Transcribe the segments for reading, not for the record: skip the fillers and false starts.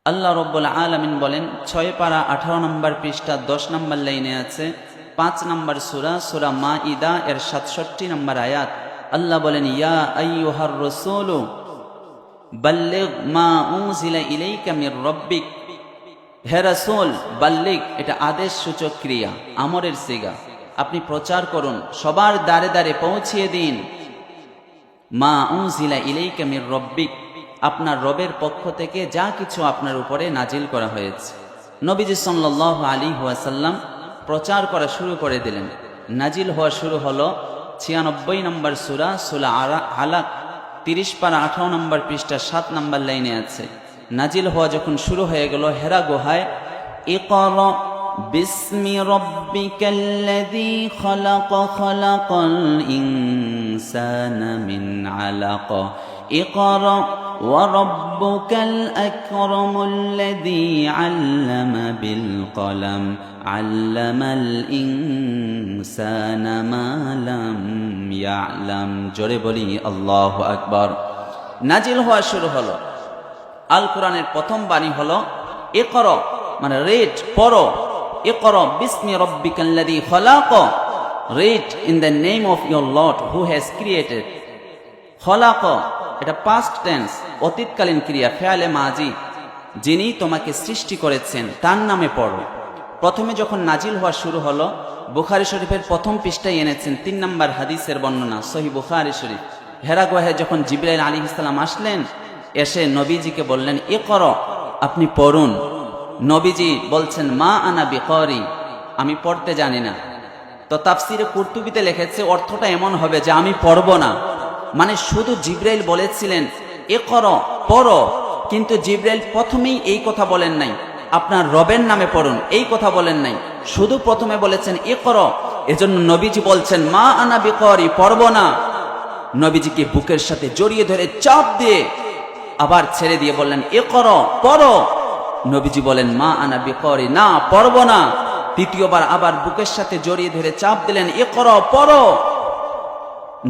আল্লাহ রব্বুল আলামিন বলেন 6 পারা 18 নম্বর পৃষ্ঠা 10 নম্বর লাইনে আছে 5 নম্বর সূরা মাইদা এর 67 নম্বর আয়াত। আল্লাহ বলেন ইয়া আইয়ুহার রাসূলু বাল্লিগ মা উনজিলা ইলাইকা মির রাব্বিক। হে রাসূল বাল্লিগ, এটা আদেশ সূচক ক্রিয়া, আমরের সিগা। আপনি প্রচার করুন, সবার দ্বারে দ্বারে পৌঁছিয়ে দিন। মা উনজিলা ইলাইকা মির রাব্বিক, আপনার রবের পক্ষ থেকে যা কিছু আপনার উপরে নাজিল করা হয়েছে। নবীজি সাল্লাল্লাহু আলাইহি ওয়াসাল্লাম প্রচার করা শুরু করে দিলেন। নাজিল হওয়া শুরু হলো 96 নম্বর সূরা আলাক 30 পারা 18 নম্বর পৃষ্ঠা 7 নম্বর লাইনে আছে। নাজিল হওয়া যখন শুরু হয়ে গেল হেরা গুহায়, ইকরা বিসমি রাব্বিকাল্লাযী খালাক খালাকাল ইনসানা মিন আলাক ইকরা ওয়া রাব্বুকাল আকরামুল্লাযী আল্লামা বিল কলম আল্লামাল ইনসানা মা লাম ইয়ালাম। জোরে বলি আল্লাহু আকবার। নাজিল হওয়া শুরু হলো। আল কোরআনের প্রথম বাণী হলো ইকরা, মানে রিড, পড়ো। ইকরা বিসমি রাব্বিকাল্লাযী খালাক, read in the name of your lord who has created. খালাক এটা পাস্ট টেন্স, অতীতকালীন ক্রিয়া, ফেয়ালে মাজি, যিনি তোমাকে সৃষ্টি করেছেন তার নামে পড়ো। প্রথমে যখন নাজিল হওয়া শুরু হলো, বুখারী শরীফের প্রথম পৃষ্ঠায় এনেছেন 3 নম্বর হাদিসের বর্ণনা, সহিহ বুখারী শরীফ। হেরা গুহায় যখন জিবরাইল আলাইহিস সালাম আসলেন, এসে নবীজিকে বললেন ইকরা, আপনি পড়ুন। নবীজি বলছেন মা আনা বিকারি, আমি পড়তে জানি না। তো তাফসিরে কুরতুবিতে লিখেছে অর্থটা এমন হবে যে আমি পড়ব না, মানে শুধু জিবরাইল বলেছিলেন ইকরা, পড়ো, কিন্তু জিবরাইল প্রথমেই এই কথা বলেন নাই আপনার রবের নামে পড়ুন, এই কথা বলেন নাই, শুধু প্রথমে বলেছেন ইকরা। এজন্য নবীজি বলছেন মা আনা বিকারি, পড়ব না। নবীজিকে বুকের সাথে জড়িয়ে ধরে চাপ দিয়ে আবার ছেড়ে দিয়ে বললেন ইকরা, পড়ো। নবীজি বলেন মা আনা বিকারি, না পড়ব না। তৃতীয়বার আবার বুকের সাথে জড়িয়ে ধরে চাপ দিলেন ইকরা, পড়ো।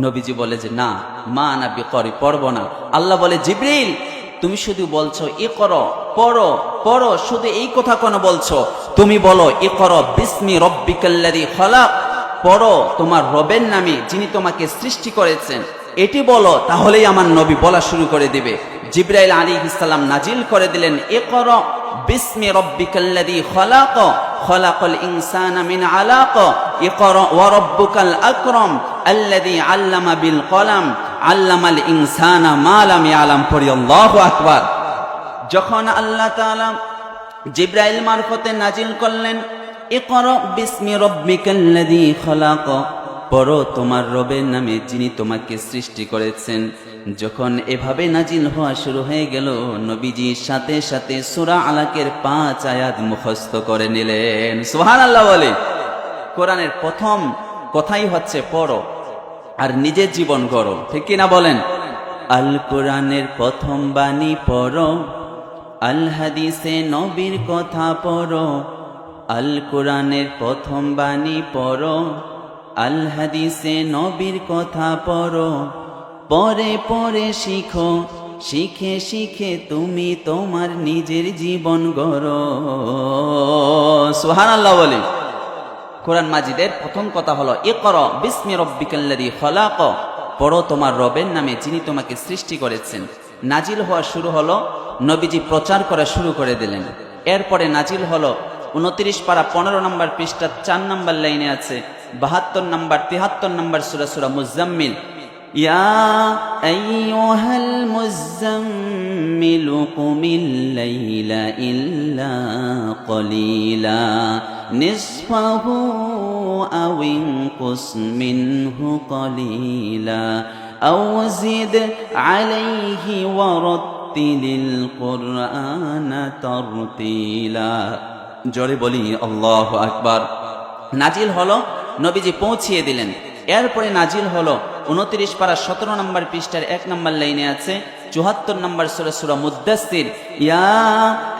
নবীজি বলে যে না, মা আনা বিকারি, পড়ব না। আল্লাহ বলে জিবরিল, তুমি শুধু বলছো ইকরা, পড়ো পড়ো, শুধু এই কথা কেন বলছো? তুমি বলো ইকরা বিসমি রাব্বিকাল্লাযী খালাক, পড়ো তোমার রবের নামে যিনি তোমাকে সৃষ্টি করেছেন, এটি বলো, তাহলেই আমার নবী বলা শুরু করে দিবে। জিবরাইল আলাইহিস সালাম নাজিল করে দিলেন ইকরা বিসমি রাব্বিকাল্লাযী খালাক খালাকাল ইনসানা মিন আলাক ইকরা ওয়া রাব্বুকাল আকরাম আল্লাযী আল্লামা বিল কলম আল্লামাল ইনসানা মা লাম ইয়ালাম। পড়ি আল্লাহু আকবার। যখন আল্লাহ তাআলা জিবরাইল মারফতে নাজিল করলেন ইকরা বিসমি রাব্বিকাল্লাযী খালাক, পড়ো তোমার রবের নামে যিনি তোমাকে সৃষ্টি করেছেন। যখন এভাবে নাজিল হওয়া শুরু হয়ে গেল, নবীজি সাথে সাথে সূরা আলাকের 5 আয়াত মুখস্থ করে নিলেন। সুবহানাল্লাহ বলে। কোরআনের প্রথম কথাই হচ্ছে পড়ো আর নিজের জীবন গড়ো, ঠিক কিনা বলেন? আল কোরআনের প্রথম বাণী পড়ো, আল হাদিসে নবীর কথা পড়ো। আল কোরআনের প্রথম বাণী পড়ো, আল হাদিসে নবীর কথা পড়ো। পরে পরে শিখো, শিখে শিখে তুমি তোমার নিজের জীবন গড়ো। সুবহানাল্লাহ বলি। কোরআন মাজিদের প্রথম কথা হলো ইকরা বিসমি রাব্বিকাল্লাযী খালাক, পড়ো তোমার রবের নামে যিনি তোমাকে সৃষ্টি করেছেন। নাজিল হওয়া শুরু হলো, নবীজি প্রচার করা শুরু করে দিলেন। এরপরে নাজিল হলো 29 পারা 15 নম্বর পৃষ্ঠা 4 নম্বর লাইনে আছে 72 নম্বর 73 নম্বর সূরা মুজাম্মিল। ইয়া আইয়ুহাল মুজাম্মিল কুমিল লাইলা ইল্লা কলিলা নিসফাহু আও ইনকুস মিনহু কলিলা আও জিদ আলাইহি ওয়া রাত্তিলিল কুরআনা তারতিলা। জোরে বলি আল্লাহু আকবার। নাজিল হলো, নবীজি পৌঁছিয়ে দিলেন। এরপরে নাজিল হলো 29 পারা 17 নম্বর পৃষ্ঠার 1 নম্বর লাইনে আছে 74 নম্বর সূরা মুদ্দাসসির। ইয়া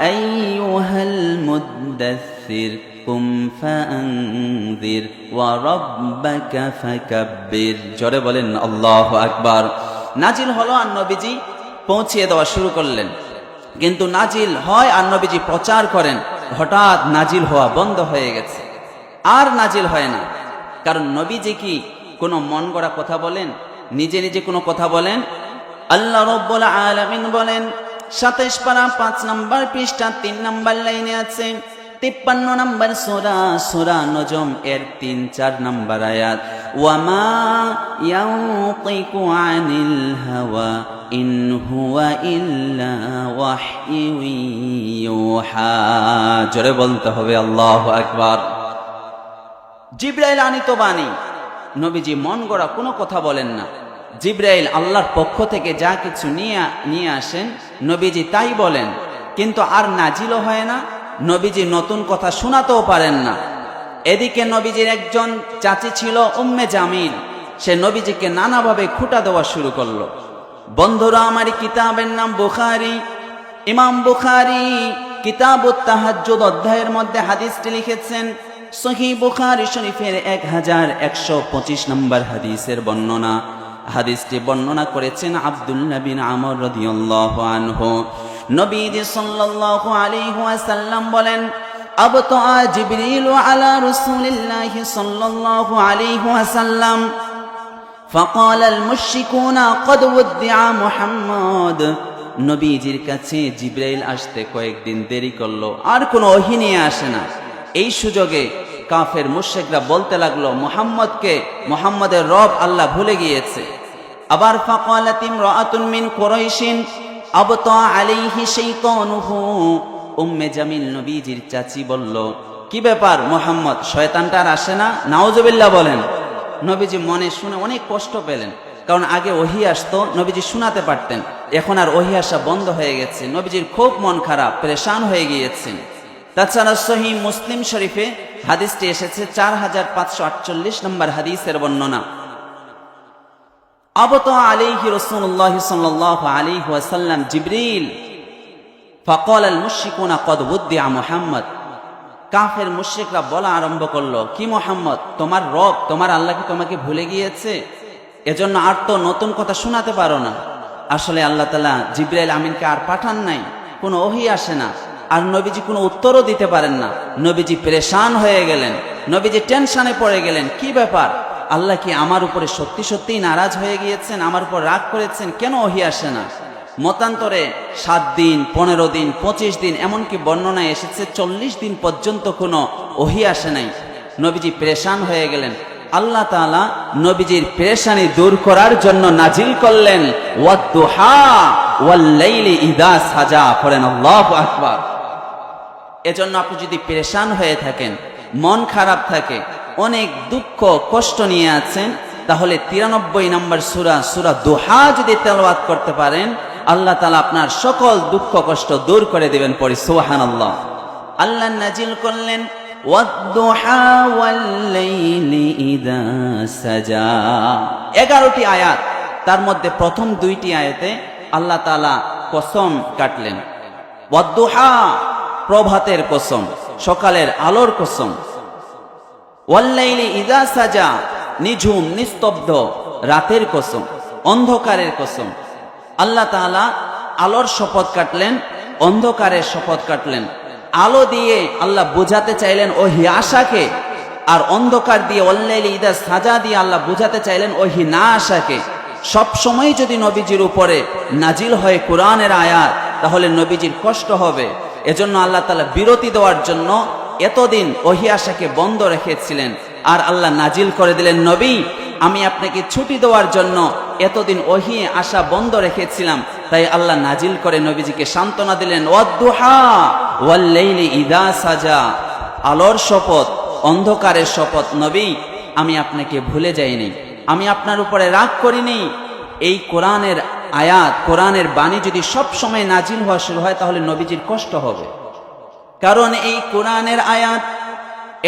আইয়ুহাল মুদ্দাসসির কুম ফাআনযির ওয়া রাব্বাকা ফাকাব্বির। জোরে বলেন আল্লাহু আকবার। নাজিল হলো আর নবীজি পৌঁছিয়ে দেওয়া শুরু করলেন। কিন্তু নাজিল হয় আর নবীজি প্রচার করেন, হঠাৎ নাজিল হওয়া বন্ধ হয়ে গেছে, আর নাজিল হয় না। কারণ নবীজি কি কোনো মন গড়া কথা বলেন, নিজে নিজে কোনো কথা বলেন? আল্লাহ রাব্বুল আলামিন বলেন 27 পারা 5 নম্বর পৃষ্ঠা 3 নম্বর লাইনে আছে, 53 নম্বর সূরা, সূরা নজম এর 3-4 নম্বর আয়াত, ওয়ামা ইয়ানতিকু আনিল হাওয়া ইন হুয়া ইল্লা ওয়াহয়ুন ইউহা। জোরে বলতে হবে আল্লাহু আকবার। জিবরাইল আনিত বাণী, নবীজি মন গড়া কোনো কথা বলেন না। জিবরাইল আল্লাহর পক্ষ থেকে যা কিছু নিয়ে আসেন নবীজি তাই বলেন, কিন্তু আর নাজিলও হয় না, নবীজি নতুন কথা শোনাতেও পারেন না। এদিকে নবীজির একজন চাচি ছিল উম্মে জামিল, সে নবীজিকে নানাভাবে খুঁটা দেওয়া শুরু করলো। বন্ধুরা, আমার কিতাবের নাম বুখারী। ইমাম বুখারী কিতাবুত তাহাজ্জুদ অধ্যায়ের মধ্যে হাদিসটি লিখেছেন। সহিহ বুখারী শরীফের 1125 নম্বর হাদিসের বর্ণনা। হাদিসটি বর্ণনা করেছেন আব্দুল্লাহ বিন আমর রাদিয়াল্লাহু আনহু। নবীজি সাল্লাল্লাহু আলাইহি ওয়াসাল্লাম বলেন, আবতা জিবরিল আলা রাসূলিল্লাহি সাল্লাল্লাহু আলাইহি ওয়াসাল্লাম فقال المشركون قد ودع محمد। নবীজির কাছে জিবরাইল আসতে কয়েকদিন দেরি করলো, আর কোনো ওহী নিয়ে আসে না। এই সুযোগে কাফের মুশরিকরা বলতে লাগলো, মুহাম্মদের রব আল্লাহ ভুলে গিয়েছে। আবার ফাকালাত ইমরাআতুন মিন কুরাইশিন আবতা আলাইহি শাইতানুহু। উম্মে জামিল নবীজির চাচি বলল, কি ব্যাপার মুহাম্মদ, শয়তানটা আর আসে না? নাউজুবিল্লাহ বলেন। নবীজি মনে শুনে অনেক কষ্ট পেলেন, কারণ আগে ওহী আসতো, নবীজি শোনাতে পারতেন, এখন আর ওহী আসা বন্ধ হয়ে গেছে। নবীজির খুব মন খারাপ, পেরেশান হয়ে গিয়েছেন। তাছাড়া সহিহ মুসলিম শরীফে হাদিসটি এসেছে 4548 নম্বর হাদিসের বর্ণনা। আবতা আলাইহি রাসূলুল্লাহ সাল্লাল্লাহু আলাইহি ওয়াসাল্লাম জিবরিল ফাকাল আল মুশরিকুনা ক্বাদ উদ্দিআ মুহাম্মদ। কাফের মুশরিকরা বলা আরম্ভ করলো, কি মুহাম্মদ, তোমার রব, তোমার আল্লাহ কি তোমাকে ভুলে গিয়েছে? এজন্য আর তো নতুন কথা শোনাতে পারো না। আসলে আল্লাহ তাআলা জিবরাইল আমিনকে আর পাঠান নাই, কোনো ওহী আসে না, আর নবীজি কোনো উত্তরও দিতে পারেন না। নবীজি পেরেশান হয়ে গেলেন, নবীজি টেনশনে পড়ে গেলেন, কি ব্যাপার, আল্লাহ কি আমার উপরে সত্যি সত্যিই নারাজ হয়ে গিয়েছেন, আমার উপর রাগ করেছেন, কেন ওহী আসে না? মতান্তরে 7 দিন, 15 দিন, 25 দিন, এমনকি বর্ণনায় এসেছে 40 দিন পর্যন্ত কোনো ওহী আসে নাই। নবীজি পেরেশান হয়ে গেলেন। আল্লাহ তাআলা নবীজির পেরেশানি দূর করার জন্য নাজিল করলেন ওয়াদ-দুহা ওয়াল-লাইলি ইযা সাজা। পড়েন আল্লাহু আকবার। এজন্য আপনি যদি পেরেশান হয়ে থাকেন, মন খারাপ থাকে, অনেক দুঃখ কষ্ট নিয়ে আছেন, তাহলে 93 নম্বর সূরা দুহা যদি তেলাওয়াত করতে পারেন, আল্লাহ তাআলা আপনার সকল দুঃখ কষ্ট দূর করে দিবেন। পড়ি সুবহানাল্লাহ। আল্লাহ নাজিল করলেন ওয়াদ-দুহা ওয়াল-লাইলি ইযা সাজা। 11টি আয়াত, তার মধ্যে প্রথম 2টি আয়াতে আল্লাহ তাআলা কসম কাটলেন। ওয়াদ-দুহা প্রভাতের কসম, সকালের আলোর কসম। ওয়াল-লাইলি ইযা সাজা নিঝুম নিস্তব্ধ রাতের কসম, অন্ধকারের কসম। আল্লাহ তাআলা আলোর শপথ কাটলেন, অন্ধকারের শপথ কাটলেন। আলো দিয়ে আল্লাহ বোঝাতে চাইলেন ওহী আশাকে, আর অন্ধকার দিয়ে ওয়াল-লাইলি ইযা সাজা দিয়ে আল্লাহ বোঝাতে চাইলেন ওহী না আশাকে। সব সময় যদি নবীজির উপরে নাজিল হয় কোরআনের আয়াত, তাহলে নবীজির কষ্ট হবে। এজন্য আল্লাহ তাআলা বিরতি দেওয়ার জন্য এতদিন ওহী আশাকে বন্ধ রেখেছিলেন, আর আল্লাহ নাজিল করে দিলেন, নবী আমি আপনাকে ছুটি দেওয়ার জন্য এতদিন ওহী আশা বন্ধ রেখেছিলাম, তাই আল্লাহ নাজিল করে নবীজিকে সান্ত্বনা দিলেন ওয়াদ-দুহা ওয়াল-লাইলি ইযা সাজা। আলোর শপথ, অন্ধকারের শপথ, নবী আমি আপনাকে ভুলে যাইনি, আমি আপনার উপরে রাগ করিনি। এই কোরআনের আয়াত, কোরআনের বাণী যদি সব সময় নাজিল হওয়া শুরু হয়, তাহলে নবীজির কষ্ট হবে। কারণ এই কোরআনের আয়াত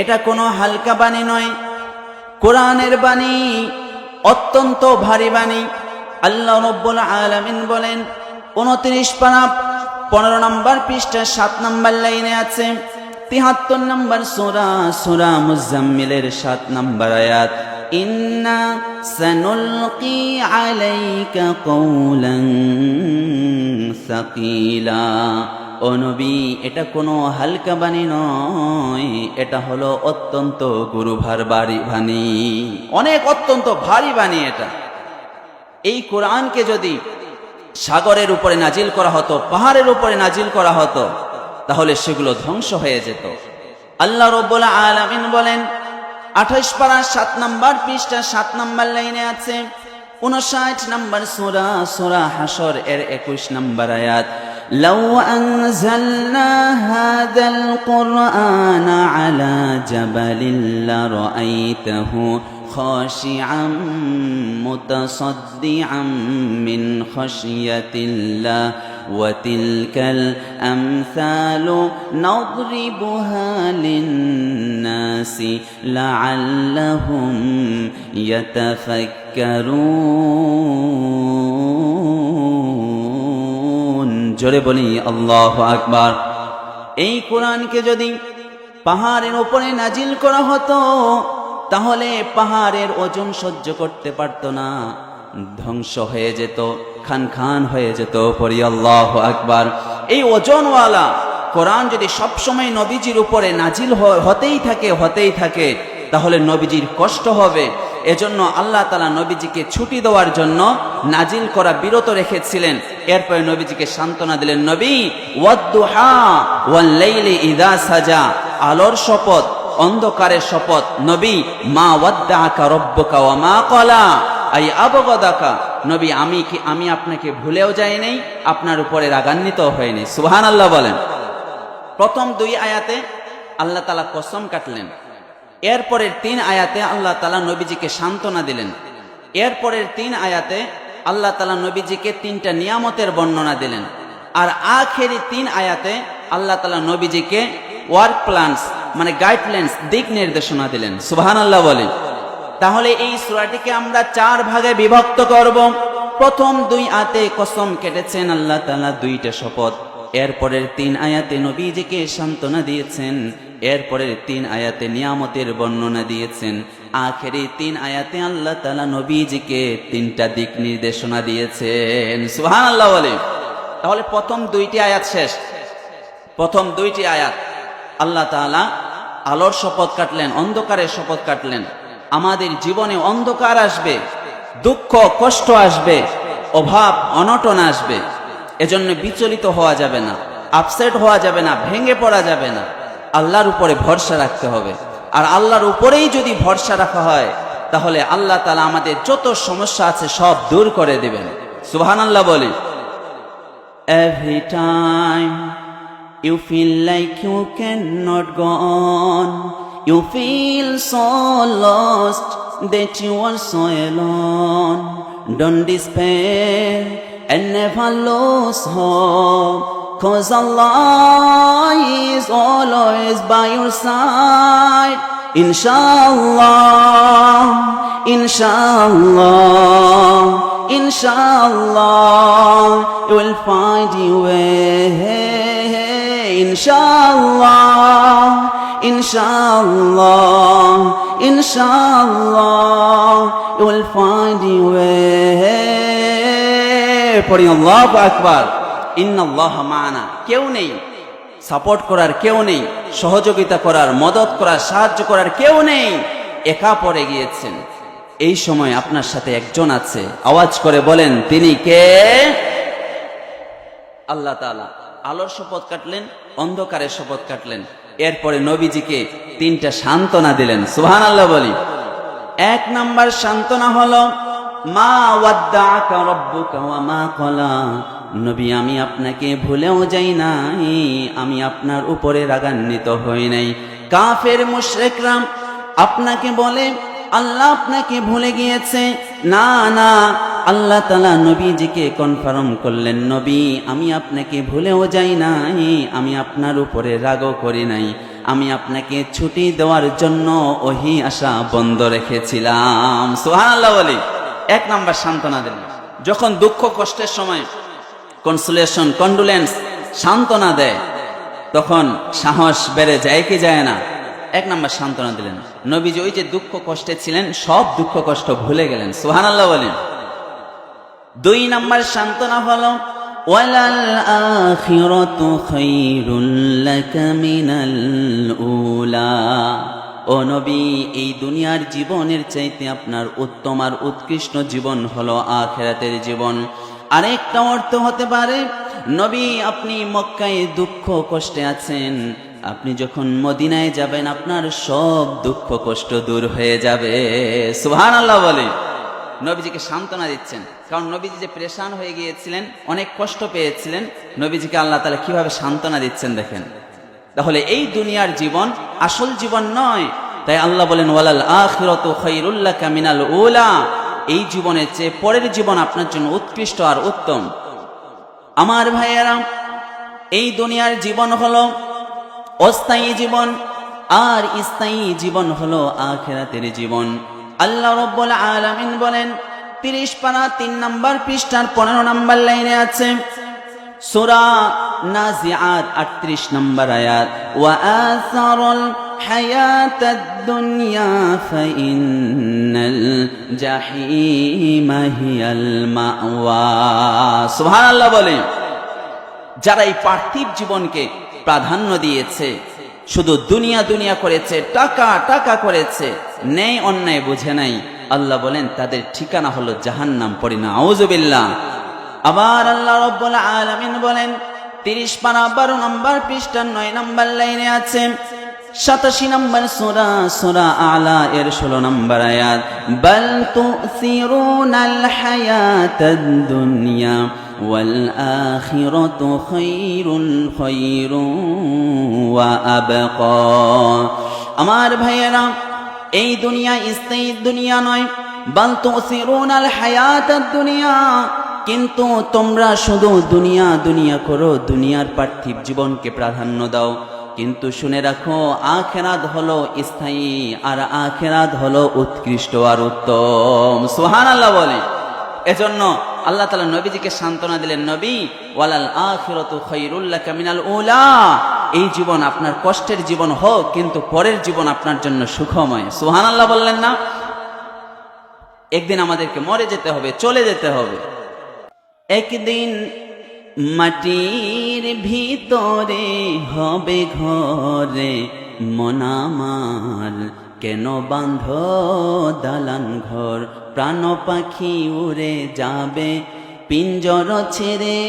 এটা কোনো হালকা বাণী নয়, কোরআনের বাণী অত্যন্ত ভারী বাণী। আল্লাহ রাব্বুল আলামিন বলেন 29 পারা 15 নম্বর পৃষ্ঠা 7 নম্বর লাইনে আছে, 73 নম্বর সূরা মুজাম্মিলের 7 নম্বর আয়াত, ইন্না সানুলকি আলাইকা কওলান সাকিলা। ও নবী, এটা কোনো হালকা বাণী নয়, এটা হলো অত্যন্ত গুরুভার বাণী, অনেক অত্যন্ত ভারী বাণী এটা। এই কোরআনকে যদি সাগরের উপরে নাজিল করা হতো, পাহাড়ের উপরে নাজিল করা হতো, তাহলে সেগুলো ধ্বংস হয়ে যেত। আল্লাহ রাব্বুল আলামিন বলেন 28 পারা 7 নম্বর পৃষ্ঠা 7 নম্বর লাইনে আছে 59 নম্বর সূরা হাশর এর 21 নম্বর আয়াত, লাউ আনজালনা হাযাল কুরআনা আলা জাবালিন লারাআইতাহু খাশিআম মুতাসাদ্দিআম মিন খাশিয়াতিল্লাহ ওয়া তিলকাল আমসালু নাদরিবুহা লিন-নাসি লাআল্লাহুম ইয়াতাফাক্কারুন। জোরে বলি আল্লাহু আকবার। এই কোরআনকে যদি পাহাড়ের উপরে নাজিল করা হতো, তাহলে পাহাড়ের ওজন সহ্য করতে পারত না, ধ্বংস হয়ে যেত, খান খান হয়ে যেত। পড়ি আল্লাহু আকবার। এই ওজনওয়ালা কোরআন যদি সবসময় নবীজির উপরে নাজিল হতেই থাকে, তাহলে নবীজির কষ্ট হবে। এজন্য আল্লাহ তাআলা নবীজিকে ছুটি দেওয়ার জন্য নাজিল করা বিরত রেখেছিলেন। এরপরে নবীজিকে সান্ত্বনা দিলেন, নবী ওয়াদ-দুহা ওয়াল লাইলি ইযা সাজা, আলোর শপথ, অন্ধকারের শপথ। নবী মা ওয়াদ্দাআকা রাব্বুকা ওয়া মা ক্বালা আই আবগাদাকা, নবী আমি আপনাকে ভুলেও যাই নাই, আপনার উপরে রাগান্বিত হয়নি। সুবহানাল্লাহ বলেন। প্রথম 2 আয়াতে আল্লাহ তাআলা কসম কাটলেন, এরপরের 3 আয়াতে আল্লাহ তাআলা নবীজিকে সান্ত্বনা দিলেন, এরপরের 3 আয়াতে আল্লাহ তাআলা নবীজিকে 3টা নিয়ামতের বর্ণনা দিলেন, আর আখেরি 3 আয়াতে আল্লাহ তাআলা নবীজিকে ওয়ার্ক প্ল্যানস মানে গাইডলাইন্স, দিক নির্দেশনা দিলেন। সুবহানাল্লাহ বলেন। তাহলে এই সূরাটিকে আমরা 4 ভাগে বিভক্ত করব। প্রথম 2 আয়াতে কসম কেটেছেন আল্লাহ তাআলা 2টা শপথ, এরপরের 3 আয়াতে নবীজিকে সান্ত্বনা দিয়েছেন, এরপরের 3 আয়াতে নিয়ামতের বর্ণনা দিয়েছেন, আখেরি 3 আয়াতে আল্লাহ তাআলা নবীজিকে 3টা দিক নির্দেশনা দিয়েছেন। সুবহানাল্লাহ বলে। তাহলে প্রথম 2টি আয়াত শেষ। প্রথম 2টি আয়াত আল্লাহ তাআলা আলোর শপথ কাটলেন, অন্ধকারের শপথ কাটলেন। আমাদের জীবনে অন্ধকার আসবে, দুঃখ কষ্ট আসবে, অভাব অনটন আসবে, এজন্য বিচলিত হওয়া যাবে না, আপসেট হওয়া যাবে না, ভেঙে পড়া যাবে না। আল্লাহর উপরে ভরসা রাখতে হবে। আর আল্লাহর উপরেই যদি ভরসা রাখা হয়, তাহলে আল্লাহ তাআলা আমাদের যত সমস্যা আছে সব দূর করে দিবেন। সুবহানাল্লাহ বলি। Every time you feel like you cannot go on, you feel so lost that you are so alone, don't despair and never lose hope, 'cause Allah is always by your side. Inshallah, inshallah, inshallah, you will find your way. Inshallah, inshallah, inshallah, you will find your way. পড়ি আল্লাহু আকবার। ইন্নাল্লাহা মা'ানা, কেউ নেই support করার, কেউ নেই সহযোগিতা করার, মদত করার, সাহায্য করার কেউ নেই, একা পড়ে গিয়েছেন। এই সময় আপনার সাথে একজন আছে, আওয়াজ করে বলেন তিনি কে? আল্লাহ তাআলা আলোর শপথ কাটলেন, অন্ধকারের শপথ কাটলেন, এরপরে নবীজিকে 3টা সান্ত্বনা দিলেন। সুবহানাল্লাহ বলি। 1 নাম্বার সান্ত্বনা হলো মা ওয়াদ্দাআকা রাব্বুকা ওয়া মা ক্বালা, নবী আমি আপনাকে ভুলেও যাই নাই, আমি আপনার উপরে রাগান্বিত হই নাই। কাফের মুশরিকরা আপনাকে বলে আল্লাহ আপনাকে ভুলে গিয়েছে। না না, আল্লাহ তাআলা নবীজিকে কনফার্ম করলেন, নবী আমি আপনাকে ভুলেও যাই নাই, আমি আপনার উপরে রাগও করি নাই, আমি আপনাকে ছুটি দেওয়ার জন্য ওহী আসা বন্ধ রেখেছিলাম। সুবহানাল্লাহ বলি। 1 নাম্বার সান্ত্বনা দিলেন। যখন দুঃখ কষ্টের সময় কনসোলেশন, কন্ডোলেন্স, সান্ত্বনা দেয়, তখন সাহস বেড়ে যায় কি যায় না? 1 নাম্বার সান্ত্বনা দিলেন। নবীজি ওই যে দুঃখ কষ্টে ছিলেন, সব দুঃখ কষ্ট ভুলে গেলেন। সুবহানাল্লাহ বলেন। 2 নাম্বার সান্ত্বনা হলো ওয়ালাল আখিরাতু খায়রুল লাকা মিনাল উলা। ও নবী, এই দুনিয়ার জীবনের চাইতে আপনার উত্তম আর উৎকৃষ্ট জীবন হলো আখিরাতের জীবন। আরেকটা অর্থ হতে পারে, নবী আপনি মক্কায় দুঃখ কষ্টে আছেন, আপনি যখন মদিনায় যাবেন আপনার সব দুঃখ কষ্ট দূর হয়ে যাবে। সুবহানাল্লাহ বলে নবীজিকে সান্ত্বনা দিচ্ছেন, কারণ নবীজি যে পেরেশান হয়ে গিয়েছিলেন, অনেক কষ্ট পেয়েছিলেন, নবীজিকে আল্লাহ তাআলা কিভাবে সান্ত্বনা দিচ্ছেন দেখেন। তাহলে এই দুনিয়ার জীবন আসল জীবন নয়, তাই আল্লাহ বলেন ওয়ালাল আখিরাতু খায়রুল লাকা মিনাল উলা, এই জীবনের চেয়ে পরের জীবন আপনার জন্য উৎকৃষ্ট আর উত্তম। আমার ভাইয়েরা, এই দুনিয়ার জীবন হলো অস্থায়ী জীবন, আর স্থায়ী জীবন হলো আখিরাতের জীবন। আল্লাহ রাব্বুল আলামিন বলেন 30 পারা 3 নম্বর পৃষ্ঠার 15 নম্বর লাইনে আছে, সূরা নাজিআত 38 নম্বর আয়াত, ওয়া আসারুল হায়াতাদ দুনিয়া ফাইন্নাল জাহিমা হিয়াল মাওয়া। সুবহানাল্লাহ বলে যারা এই পার্থিব জীবনকে প্রাধান্য দিয়েছে, শুধু দুনিয়া দুনিয়া করেছে, টাকা টাকা করেছে, ন্যায় অন্যায় বুঝে নাই, আল্লাহ বলেন তাদের ঠিকানা হলো জাহান্নাম। পড়ি না আউযুবিল্লাহ। আবার আল্লাহ রাব্বুল আলামিন বলেন 30 পারা 12 নম্বর পৃষ্ঠার 9 নম্বর লাইনে আছে, 87 নম্বর সূরা আলা এর 16 নম্বর আয়াত, বাল তুসিরুনাল হায়াতাদ দুনিয়া ওয়াল আখিরাতু খায়রুন ওয়া আবকা। আমার ভাইয়েরা, এই দুনিয়া স্থায়ী দুনিয়া নয়, বাল তুসিরুনাল হায়াতাদ দুনিয়া, কিন্তু তোমরা শুধু দুনিয়া দুনিয়া করো, দুনিয়ার পার্থিব জীবনকে প্রাধান্য দাও, কিন্তু শুনে রাখো আখিরাত হলো স্থায়ী, আর আখিরাত হলো উৎকৃষ্ট আর উত্তম। সুবহানাল্লাহ বলে এজন্য আল্লাহ তাআলা নবীজিকে সান্ত্বনা দিলেন, নবী ওয়ালাল আখিরাতু খায়রুল লাকা মিনাল উলা, এই জীবন আপনার কষ্টের জীবন হোক, কিন্তু পরের জীবন আপনার জন্য সুখময়। সুবহানাল্লাহ বললেন না? একদিন আমাদেরকে মরে যেতে হবে, চলে যেতে হবে। একদিন মাটির ভিতরে হবে ঘরে মন আমার, কেন বাঁধ দালান ঘর, প্রাণ পাখি উড়ে যাবে পিঞ্জর ছেড়ে,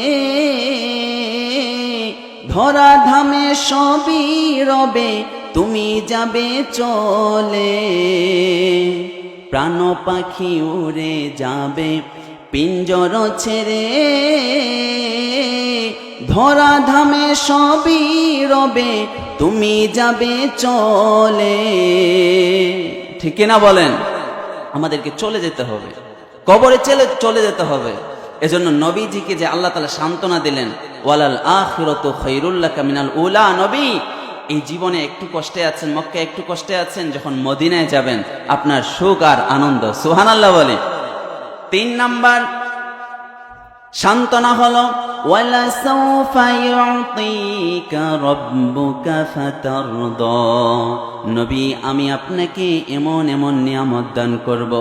ধরা ধামে সবই রবে তুমি যাবে চলে, প্রাণ পাখি উড়ে যাবে পিঞ্জর ছেড়ে, ধরা ধামে সবই রবে তুমি যাবে চলে। ঠিক না বলেন? আমাদেরকে চলে যেতে হবে, কবরে চলে যেতে হবে। এজন্য নবীজিকে যে আল্লাহ তাআলা সান্ত্বনা দিলেন ওয়ালাল আখিরাতু খায়রুল লাকা মিনাল উলা, নবী এই জীবনে একটু কষ্টে আছেন, মক্কায় একটু কষ্টে আছেন, যখন মদিনায় যাবেন আপনার সুখ আর আনন্দ। সুবহানাল্লাহ বলে 3 নাম্বার সান্ত্বনা হলো ওয়ালা সাওফা ইউতিকা রাব্বুকা ফাতারদা, নবী আমি আপনাকে এমন এমন নিয়ামত দান করব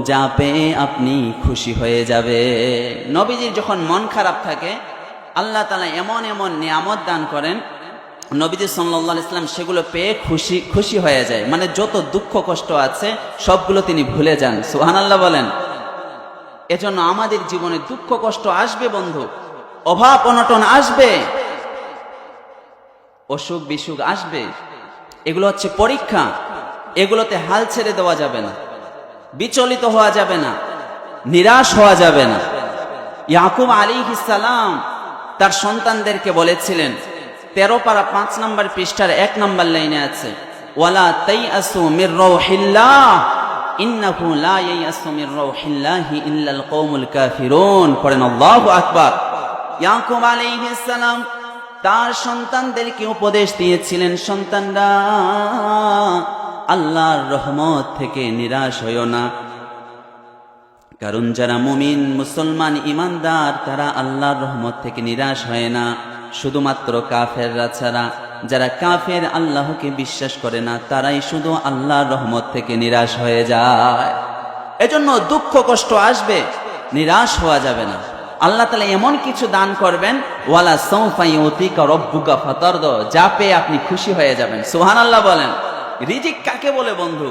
যা পেয়ে আপনি খুশি হয়ে যাবে। নবীজির যখন মন খারাপ থাকে আল্লাহ তাআলা এমন এমন নিয়ামত দান করেন, নবীজি সাল্লাল্লাহু আলাইহি ওয়াসাল্লাম সেগুলো পেয়ে খুশি হয়ে যায়, মানে যত দুঃখ কষ্ট আছে সবগুলো তিনি ভুলে যান। সুবহানাল্লাহ বলেন। এজন্য আমাদের জীবনে দুঃখ কষ্ট আসবে বন্ধু, অভাব অনটন আসবে, অসুখ বিসুখ আসবে, এগুলো হচ্ছে পরীক্ষা। এগুলোতে হাল ছেড়ে দেওয়া যাবে না, বিচলিত হওয়া যাবে না, নিরাশ হওয়া যাবে না। ইয়াকুব আলাইহিস সালাম তার সন্তানদেরকে বলেছিলেন, 13 পারা 5 নম্বর পৃষ্ঠার 1 নম্বর লাইনে আছে, ওয়ালা তাইয়াসু মির রাউহিল্লাহ ইন্নাহু লা ইয়াসু মির রাউহিল্লাহি ইল্লাল কওমুল কাফিরুন। পড়েন আল্লাহু আকবার। ইয়াকুব আলাইহিস সালাম তার সন্তানদেরকে উপদেশ দিয়েছিলেন, সন্তানরা আল্লাহর রহমত থেকে নিরাশ হইও না, কারণ যারা মুমিন মুসলমান ইমানদার তারা আল্লাহর রহমত থেকে নিরাশ হয় না, শুধুমাত্র কাফেররা ছাড়া। যারা কাফের আল্লাহকে বিশ্বাস করে না তারাই শুধু আল্লাহর রহমত থেকে নিরাশ হয়ে যায়। এজন্য দুঃখ কষ্ট আসবে, নিরাশ হওয়া যাবে না। আল্লাহ তাআলা এমন কিছু দান করবেন, ওয়ালা সাউফা ইউতিকা রাব্বুকা ফাতারদা, যা পেয়ে আপনি খুশি হয়ে যাবেন। সুবহানাল্লাহ বলেন। রিজিক কাকে বলে বন্ধু?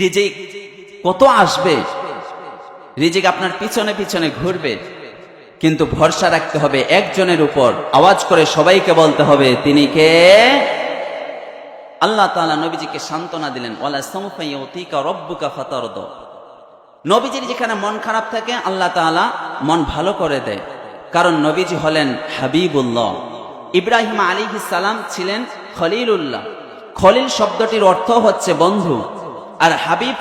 রিজিক কত আসবে, রিজিক আপনার পিছনে পিছনে ঘুরবে, কিন্তু ভরসা রাখতে হবে একজনের উপর। আওয়াজ করে সবাইকে বলতে হবে, তিনি কে? আল্লাহ তাআলা নবীজিকে সান্ত্বনা দিলেন, ওয়ালা সাউফা ইউতিকা রাব্বুকা ফাতারদা। নবীজির যেখানে মন খারাপ থাকে আল্লাহ তাআলা মন ভালো করে দেয়, কারণ নবীজি হলেন হাবিবুল্লাহ। ইব্রাহিম আলাইহিস সালাম ছিলেন খলিলুল্লাহ। খলিল শব্দটির অর্থ হচ্ছে বন্ধু, আর হাবিব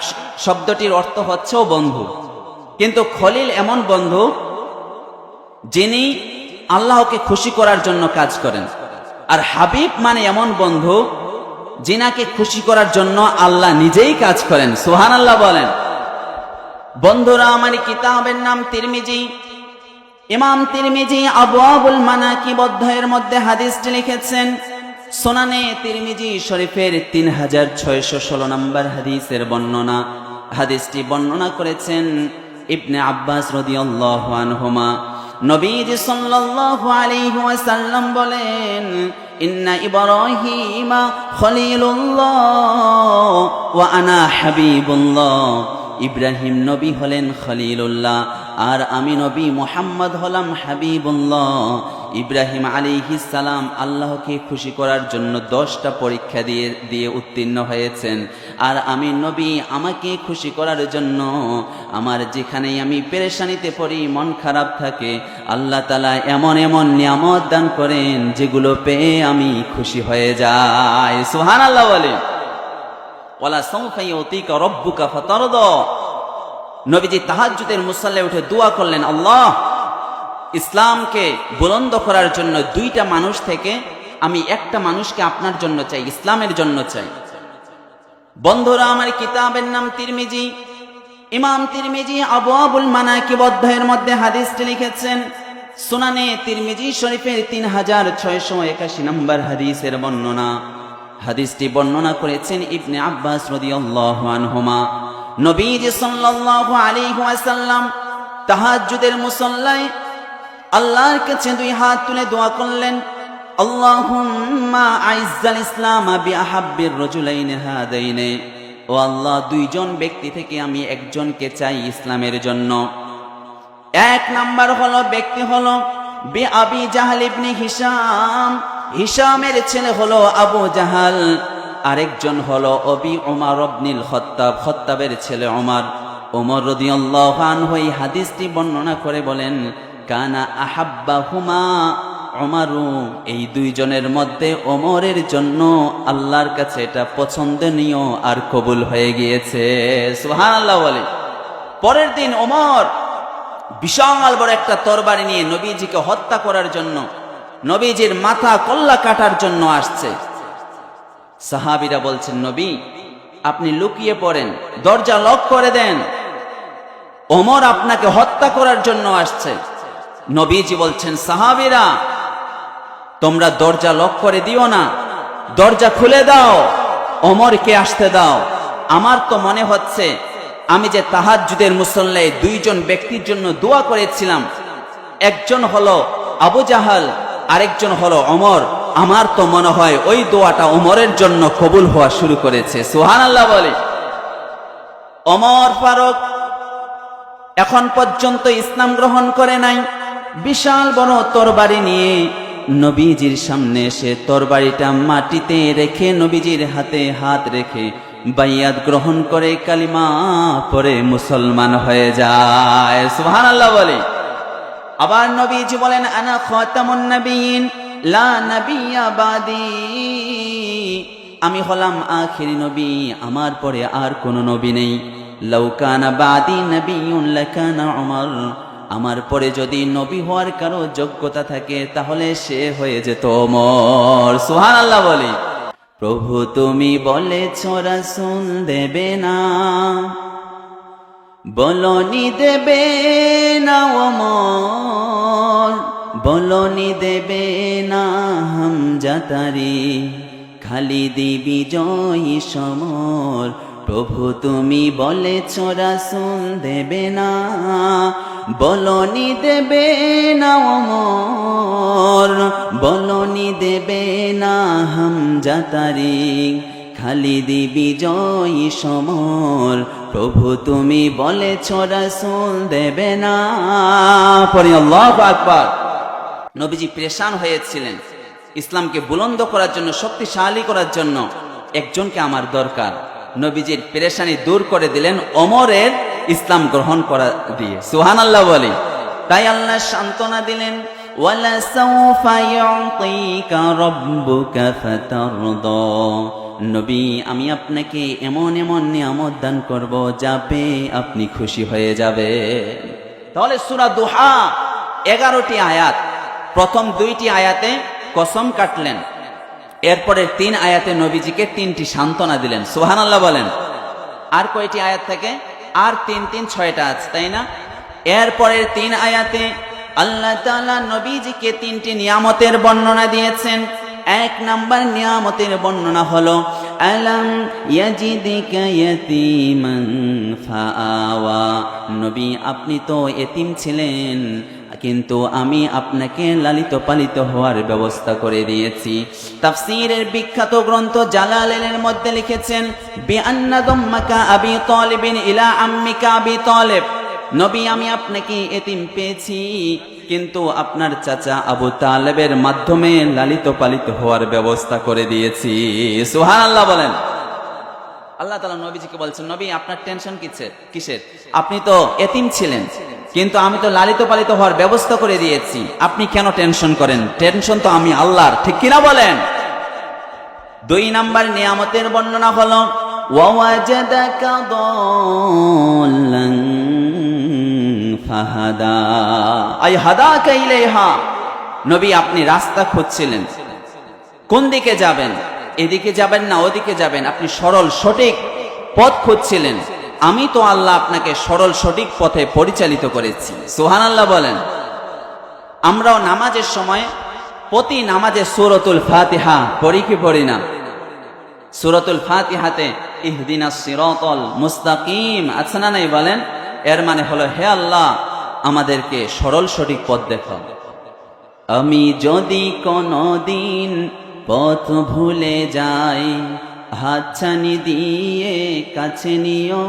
শব্দটির অর্থ হচ্ছেও বন্ধু। কিন্তু খলিল এমন বন্ধু যিনি আল্লাহকে খুশি করার জন্য কাজ করেন, আর হাবিব মানে এমন বন্ধু যিনাকে খুশি করার জন্য আল্লাহ নিজেই কাজ করেন। সুবহানাল্লাহ বলেন। বন্ধুরা, আমার কিতাবের নাম তিরমিজি। ইমাম তিরমিজি আবওয়াবুল মানাকিব অধ্যায়ের মধ্যে হাদিসটি লিখেছেন। সুনানে তিরমিজি শরীফের 3616 নম্বর হাদিসের বর্ণনা। হাদিসটি বর্ণনা করেছেন ইবনে আব্বাস রাদিয়াল্লাহু আনহুমা। নবীজি সাল্লাল্লাহু আলাইহি ওয়াসাল্লাম বলেন, ইন্না ইব্রাহিমা খলিলুল্লাহ ওয়া আনা হাবিবুল্লাহ। ইব্রাহিম নবী হলেন খলিলুল্লাহ, আর আমি নবী মুহাম্মদ হলাম হাবিবুল্লাহ। ইব্রাহিম আলাইহিস সালাম আল্লাহকে খুশি করার জন্য 10টা পরীক্ষা দিয়ে উত্তীর্ণ হয়েছেন, আর আমি নবী আমাকে খুশি করার জন্য আমার যেখানেই আমি পেরেশানিতে পড়ি, মন খারাপ থাকে, আল্লাহ তাআলা এমন এমন নিয়ামত দান করেন যেগুলো পেয়ে আমি খুশি হয়ে যাই। সুবহানাল্লাহ বলে। ওয়ালা সাউফা ইউতিকা রাব্বুকা ফাতারদা। নবীজি তাহাজ্জুদের মুসাল্লায় উঠে দোয়া করলেন, আল্লাহ, ইসলামকে বুলন্দ করার জন্য 2টা মানুষ থেকে আমি একটা মানুষকে আপনার জন্য চাই, ইসলামের জন্য চাই। বন্ধুরা, আমার কিতাবের নাম তিরমিজি। ইমাম তিরমিজি আবওয়াবুল মানাকিব অধ্যায়ের মধ্যে হাদিসটি লিখেছেন। সুনানে তিরমিজি শরীফের 3681 নম্বর হাদিসের বর্ণনা। হাদিসটি বর্ণনা করেছেন ইবনে আব্বাস রাদিয়াল্লাহু আনহুমা। নবীজি সাল্লাল্লাহু আলাইহি ওয়াসাল্লাম তাহাজ্জুদের মুসাল্লায় আল্লাহর কাছে 2 হাত তুলে দোয়া করলেন, আল্লাহুম্মা আইজ্জাল ইসলাম বিআহাব্বির রাজুলাইনি হাদাইনি। ও আল্লাহ, 2 জন ব্যক্তি থেকে আমি একজনকে চাই ইসলামের জন্য। 1 নাম্বার হলো ব্যক্তি হলো আবি জাহল ইবনে হিশাম। হিশামের ছেলে হলো আবু জাহাল। আরেকজন হলো অবি উমর ইবনুল খাত্তাব, খাত্তাবের ছেলে ওমর। ওমর রাদিয়াল্লাহু আনহু এই হাদিসটি বর্ণনা করে বলেন, কানা আহাব্বাহুমা ওমরু। এই 2 জনের মধ্যে ওমরের জন্য আল্লাহর কাছে এটা পছন্দনীয় আর কবুল হয়ে গিয়েছে। সুবহানাল্লাহ বলে। পরের দিন ওমর বিশাল বড় একটা তরবারি নিয়ে নবীজিকে হত্যা করার জন্য, নবীজির মাথা কল্লা কাটার জন্য আসছে। সাহাবীরা বলছেন, নবী আপনি লুকিয়ে পড়েন, দরজা লক করে দেন, ওমর আপনাকে হত্যা করার জন্য আসছে। নবীজি বলছেন, সাহাবীরা তোমরা দরজা লক করে দিও না, দরজা খুলে দাও, ওমরকে আসতে দাও। আমার তো মনে হচ্ছে আমি যে তাহাজ্জুদের মুসল্লায় 2 জন ব্যক্তির জন্য দোয়া করেছিলাম, একজন হলো আবু জাহাল, আরেকজন হলো ওমর। আমার তো মনে হয় ওই দোয়াটা ওমরের জন্য কবুল হওয়া শুরু করেছে। সুবহানাল্লাহ বলে। ওমর ফারুক এখন পর্যন্ত ইসলাম গ্রহণ করে নাই। বিশাল বড় তরবারি নিয়ে নবীজির সামনে এসে তরবারিটা মাটিতে রেখে নবীজির হাতে হাত রেখে বাইয়াত গ্রহণ করে কালিমা পড়ে মুসলমান হয়ে যায়। সুবহানাল্লাহ বলে। আবার নবীজি বলেন, আনা খাতামুন নবিয়্যিন লা নাবিয়্যা বাদি। আমি হলাম আখিরি নবী, আমার পরে আর কোন নবী নেই। লাউ কানা বাদি নবিয়্যুন লাকানা উমর। আমার পরে যদি নবী হওয়ার কারো যোগ্যতা থাকে তাহলে সে হয়ে যেত ওমর। সুবহানাল্লাহ বলি। প্রভু তুমি বলেছ রাসূল দেবে না, বলনি দেবে না ওমর, বলনি দেবে না হামজা তারি, খালিদি বিজয়ী সমর। প্রভু তুমি বলেছ রাসূল দেবে না, বলনি দেবে না ওমর, বলনি দেবে না হামজা তারিক, খালিদি বিজয়ী সমর, প্রভু তুমি বলেছ রাসূল দেবে না। পড়ি আল্লাহু আকবার। নবীজি পেরেশান হয়েছিলেন, ইসলামকে বুলন্দ করার জন্য, শক্তিশালী করার জন্য একজনকে আমার দরকার। নবীজির পেরেশানি দূর করে দিলেন ওমরের ইসলাম গ্রহণ করা দিয়ে। সুবহানাল্লাহ বলি। তাই আল্লাহ সান্ত্বনা দিলেন, ওয়ালা সাউফা ইউতিকা রাব্বুকা ফাতারদা। নবী আমি আপনাকে এমন এমন নিয়ামত দান করব, যা পেয়ে আপনি খুশি হয়ে যাবে। তাহলে সূরা দুহা 11টি আয়াত। প্রথম 2টি আয়াতে কসম কাটলেন, এরপরে 3 আয়াতে নবীজিকে 3টি সান্ত্বনা দিলেন। সুবহানাল্লাহ বলেন। আর কয়টি আয়াত থেকে? আর 3 3 6টা আছে, তাই না? এরপরের 3 আয়াতে আল্লাহ তাআলা নবীজিকে 3টি নিয়ামতের বর্ণনা দিয়েছেন। 1 নাম্বার নিয়ামতের বর্ণনা হলো আলাম ইয়াজিদিকা ইয়াতীমান ফাআওয়া। নবী আপনি তো এতিম ছিলেন, কিন্তু আমি আপনাকে লালিত পালিত হওয়ার ব্যবস্থা করে দিয়েছি। তাফসীরের বিখ্যাত গ্রন্থ জালালাইনের মধ্যে লিখেছেন, বিআন্না দাম্মাকা আবি তালিবিন ইলা আম্মিকা আবি তালিব। নবী আমি আপনাকে এতিম পেয়েছি, কিন্তু আপনার চাচা আবু তালেবের মাধ্যমে লালিত পালিত হওয়ার ব্যবস্থা করে দিয়েছি। সুবহানাল্লাহ বলেন। আল্লাহ তাআলা নবীজিকে বলছেন, নবী আপনার টেনশন কিসের? আপনি তো এতিম ছিলেন, কিন্তু আমি তো লালিত পালিত হওয়ার ব্যবস্থা করে দিয়েছি, আপনি কেন টেনশন করেন? টেনশন তো আমি আল্লাহর, ঠিক কিনা বলেন? 2 নাম্বার নিয়ামতের বর্ণনা হলো ওয়াওয়াজাদাকা দাল্লান ফাহাদা আই হাদাকা ইলাইহা। নবী আপনি রাস্তা খুঁজছিলেন, কোন দিকে যাবেন? এদিকে যাবেন না ওদিকে যাবেন, আপনি সরল সঠিক পথ খুঁজছিলেন, আমি তো আল্লাহ আপনাকে সরল সঠিক পথে পরিচালিত করেছি। সুবহানাল্লাহ বলেন। আমরাও নামাজের সময় প্রতি নামাজে সূরাতুল ফাতিহা পড়ি কি পড়ি না? সূরাতুল ফাতিহাতে ইহদিনাস সিরাতাল মুস্তাকিম আছে না নাই বলেন? এর মানে হলো, হে আল্লাহ আমাদেরকে সরল সঠিক পথ দেখাও। আমি যদি কোনদিন পথ ভুলে যাই, হাতছানি দিয়ে কাছে নিও,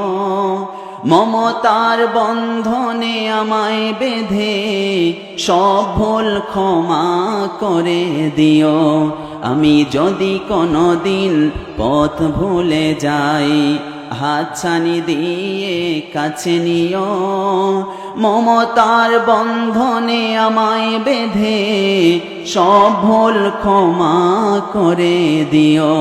মমতার বন্ধনে আমায় বেঁধে সব ভুল ক্ষমা করে দিও। আমি যদি কোনদিন পথ ভুলে যাই, হাতছানি দিয়ে কাছে নিও, মমতার বন্ধনে আমায় বেঁধে সব ভুল ক্ষমা করে দিও।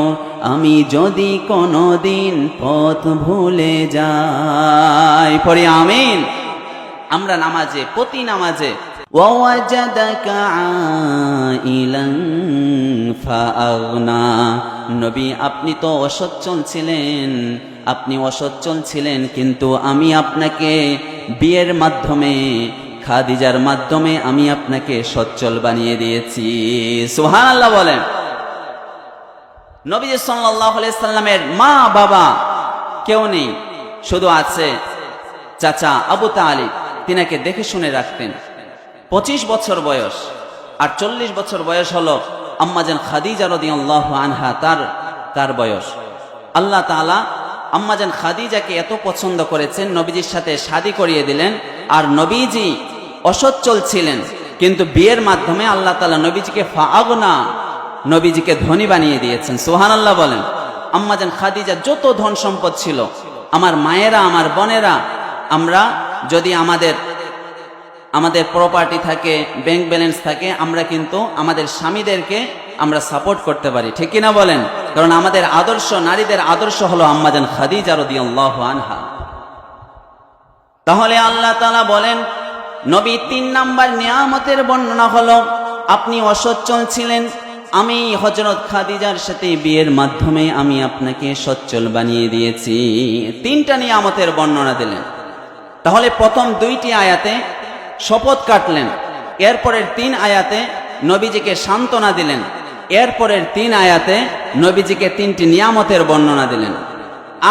আমি যদি কোনদিন পথ ভুলে যাই। পড়ি আমিন। আমরা নামাজে, প্রতি নামাজে ওয়াওয়াজাদাকা আইলান ফাআগনা। নবী আপনি তো অসচ্ছল ছিলেন, আপনি অসচ্ছল ছিলেন, কিন্তু আমি আপনাকে বিয়ের মাধ্যমে, খাদিজার মাধ্যমে আমি আপনাকে সচ্ছল বানিয়ে দিয়েছি। সুবহানাল্লাহ বলেন। নবী সাল্লাল্লাহু আলাইহি সাল্লামের মা বাবা কেউ নেই, শুধু আছে চাচা আবু তালিব। তিনাকে দেখে শুনে রাখতেন। 25 বছর বয়স আর 40 বছর বয়স হলো আম্মাজান খাদিজা রাদিয়াল্লাহু আনহা, তার বয়স। আল্লাহ তাআলা আম্মাজান খাদিজাকে এত পছন্দ করেছেন, নবীজির সাথে শাদী করিয়ে দিলেন। আর নবীজি অসচ্ছল ছিলেন, কিন্তু বিয়ের মাধ্যমে আল্লাহ তাআলা নবীজিকে ফাআগনা, নবীজিকে ধনী বানিয়ে দিয়েছেন। সুবহানাল্লাহ বলেন। আম্মাজান খাদিজা যত ধন সম্পদ ছিল, আমার মায়েরা, আমার বোনেরা, আমরা যদি আমাদের প্রপার্টি থাকে, ব্যাংক ব্যালেন্স থাকে, আমরা কিন্তু আমাদের স্বামীদেরকে আমরা সাপোর্ট করতে পারি, ঠিক কিনা বলেন? কারণ আমাদের আদর্শ, নারীদের আদর্শ হলো আম্মাজান খাদিজা রাদিয়াল্লাহু আনহা। তাহলে আল্লাহ তাআলা বলেন, নবী 3 নাম্বার নিয়ামতের বর্ণনা হলো, আপনি অসচ্ছল ছিলেন, আমি হযরত খাদিজার সাথে বিয়ের মাধ্যমে আমি আপনাকে সচ্ছল বানিয়ে দিয়েছি। 3টা নিয়ামতের বর্ণনা দিলেন। তাহলে প্রথম 2টি আয়াতে শপথ কাটলেন, এরপরের 3 আয়াতে নবীজিকে সান্ত্বনা দিলেন, এরপরের 3 আয়াতে নবীজিকে 3টি নিয়ামতের বর্ণনা দিলেন।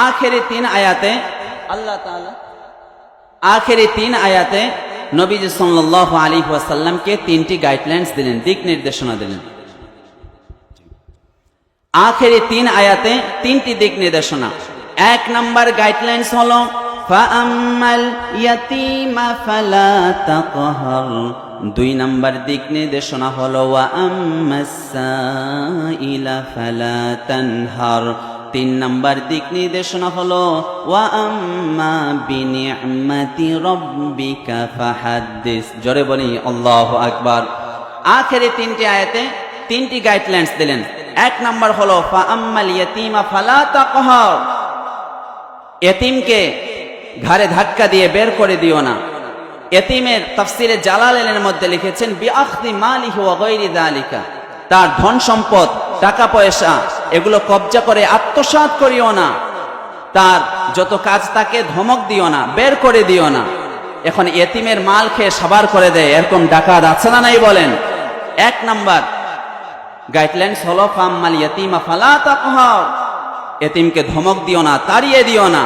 আখেরি 3 আয়াতে আল্লাহ তাআলা আখেরি 3 আয়াতে নবীজি সাল্লাল্লাহু আলাইহি ওয়াসাল্লামকে 3টি গাইডলাইন্স দিলেন, দিক নির্দেশনা দিলেন। আখেরি 3 আয়াতে 3টি দিক নির্দেশনা। 1 নাম্বার গাইডলাইন্স হলো ফাআম্মাল ইয়াতীমা ফালা তাকহার। 2 নাম্বার দিক নির্দেশনা হলো ওয়া আম্মাস সাইলা ফালা তানহার। 3 নাম্বার দিক নির্দেশনা হলো ওয়া আম্মা বিনি'মাতি রাব্বিকা ফাহাদ্দিস। জোরে বলি আল্লাহু আকবার। আখেরি 3টি আয়াতে 3টি গাইডলাইন্স দিলেন। 1 নাম্বার হলো ফাআম্মাল ইয়াতীমা ফালা তাকহার, এতিমকে ঘাড়ে ধাক্কা দিয়ে বের করে দিও না। এতিমের তাফসিরে জালালাইনের মধ্যে লিখেছেন বিআখদি মালিহি ওয়া গায়রি যালিকা, তার ধন সম্পদ টাকা পয়সা এগুলো কবজা করে আত্মসাৎ করিও না। তার যত কাজ তাকে ধমক দিও না, বের করে দিও না। এখন এতিমের মাল খেয়ে সাবার করে দেয়, এরকম ডাকাত আছে না নাই বলেন? 1 নাম্বার গাইডলাইন্স হলো ফাআম্মাল ইয়াতীমা ফালা তাকহার, এতিমকে ধমক দিও না, তাড়িয়ে দিও না।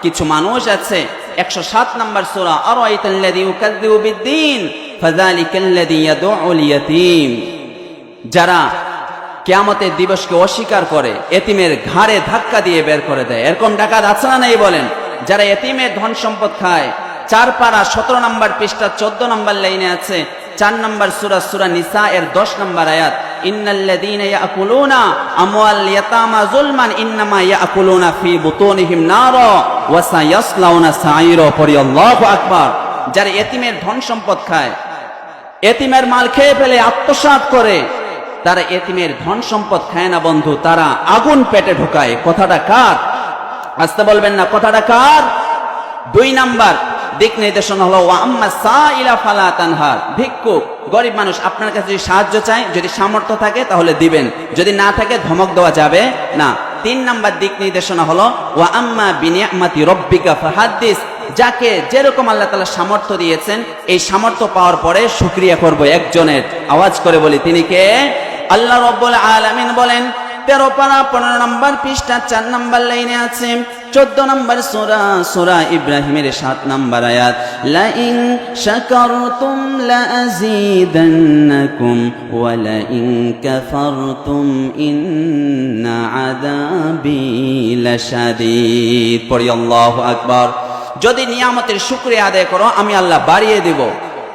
কিছু মানুষ আছে 107 নম্বর সূরা আরাইতাল্লাযী ইউকাযযিবু বিদ্দীন ফাযালিকাল্লাযী ইয়াদউল ইয়াতীম, যারা কিয়ামতের দিবসকে অস্বীকার করে এতিমের ঘাড়ে ধাক্কা দিয়ে বের করে দেয়, এরকম ডাকাত আছে না নাই বলেন? যারা এতিমের ধন সম্পদ খায়। 4 পারা 17 নম্বর পৃষ্ঠা 14 নম্বর লাইনে আছে 4 নম্বর সূরা নিসা এর 10 নম্বর আয়াত, ইন্নাল্লাযীনা ইয়াকুলুনা আমওয়াল ইয়াতামা যুলমান ইন্নামা ইয়াকুলুনা ফি বুতুনিহিম নারা ওয়া সায়াসলাউনা সাঈরা। পড়ি আল্লাহু আকবার। যারা এতিমের ধন সম্পদ খায়, এতিমের মাল খেয়ে ফেলে আত্মসাৎ করে, তারা এতিমের ধন সম্পদ খায় না বন্ধু, তারা আগুন পেটে ঢোকায়। কথাটা কার? আসতে বলবেন না, কথাটা কার? 2 নাম্বার দিক নির্দেশনা হলো ওয়া আম্মা সাইলা ফালা তানহার, ভিক্ষুক গরিব মানুষ আপনার কাছে যদি সাহায্য চায়, যদি সামর্থ্য থাকে তাহলে দিবেন, যদি না থাকে ধমক দেওয়া যাবে না। 3 নাম্বার দিক নির্দেশনা হলো ওয়া আম্মা বিনি'মাতি রাব্বিকা ফাহাদ্দিস, যাকে যেরকম আল্লাহ তাআলা সামর্থ্য দিয়েছেন এই সামর্থ্য পাওয়ার পরে শুকরিয়া করব একজনের। আওয়াজ করে বলি তিনি কে? আল্লাহ রাব্বুল আলামিন বলেন 13 পারা 15 নম্বর পৃষ্ঠা 4 নম্বর লাইনে আছে 14 নম্বর সূরা ইব্রাহিমের 7 নম্বর আয়াত, লা ইন শাকারতুম লা আযীদান্নাকুম ওয়া লা ইন কাফারতুম ইন্না আযাবি লাশাদীদ। পড়ি আল্লাহু আকবার। যদি নিয়ামতের শুকরিয়া আদায় করো আমি আল্লাহ বাড়িয়ে দেব,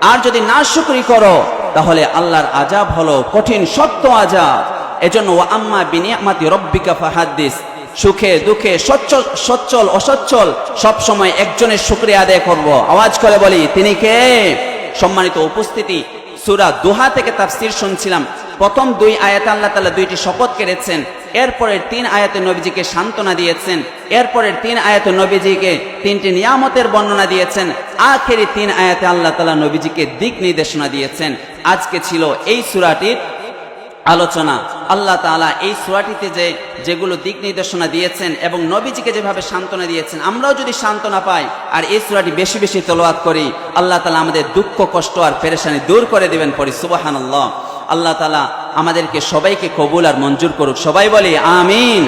আর যদি না শুকরি করো তাহলে আল্লাহর আযাব হলো কঠিন শক্ত আযাব। এজন্য ওয়া আম্মা বিনি'মাতি রাব্বিকা ফাহাদ্দিস, সুখে দুঃখে সচ্ছল অসচ্ছল সব সময় একজনের শুকরিয়া আদায় করব। আওয়াজ করে বলি তিনি কে? সম্মানিত উপস্থিতি, সূরা দুহা থেকে তাফসীর শুনছিলাম। প্রথম 2 আয়াতে আল্লাহ তাআলা 2টি শপথ করেছেন, এরপরের 3 আয়াতে নবীজিকে সান্ত্বনা দিয়েছেন, এরপরের 3 আয়াতে নবীজিকে 3টি নিয়ামতের বর্ণনা দিয়েছেন, আখেরি 3 আয়াতে আল্লাহ তাআলা নবীজিকে দিক নির্দেশনা দিয়েছেন। আজকে ছিল এই সূরাটির আলোচনা। আল্লাহ তাআলা এই সূরাটিতে যেগুলো দিক নির্দেশনা দিয়েছেন এবং নবীজিকে যেভাবে সান্ত্বনা দিয়েছেন, আমরাও যদি সান্ত্বনা পাই আর এই সূরাটি বেশি বেশি তেলাওয়াত করি, আল্লাহ তাআলা আমাদের দুঃখ কষ্ট আর পেরেশানি দূর করে দিবেন। পড়ি সুবহানাল্লাহ। আল্লাহ তাআলা আমাদেরকে সবাইকে কবুল আর মঞ্জুর করুক। সবাই বলি আমিন।